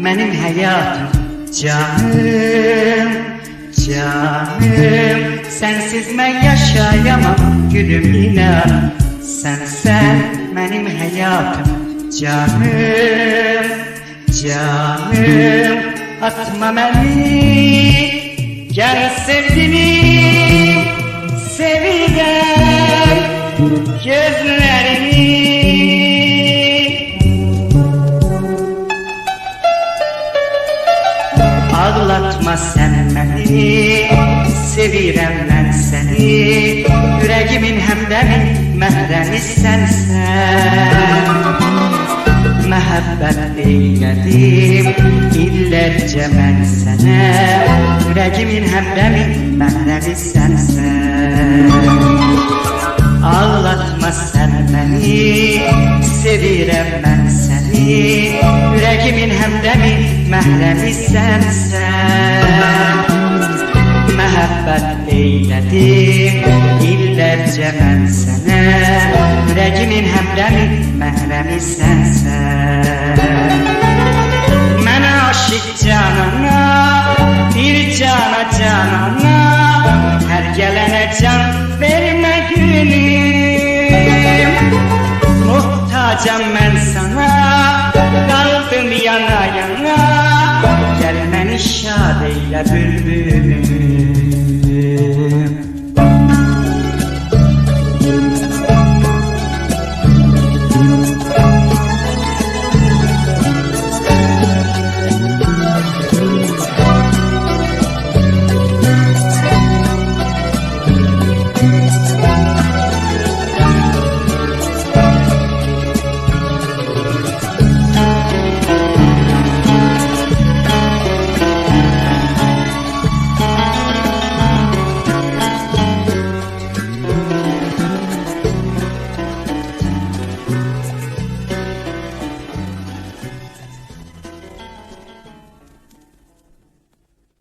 benim hayatım. Canım, canım, sensiz ben yaşayamam gülüm inan. Sen benim hayatım. Canım, canım, atma beni. Gel sevgilim, sevilen gözlerini. Ağlatma sen beni, sevirem ben seni. Yüreğimin hemdemi, mehremi sensen. Məhəbbət eylədim illərcə mən sənə. Yüreğimin hemdemi, mehremi sensen. Ağlatma sen beni, sevirem ben seni. Yüreğimin hemdemi, mehremi sensen. Məhəbbət eylədim illərcə mən sənə. Yüreğimin hemdemi, mehremi sensen. Mən aşık canana, bir cana canana. Her gelene can verme gülüm. Muhtacam ben sana, kaldım yana yana. Gel beni şad eyle bülbülüm.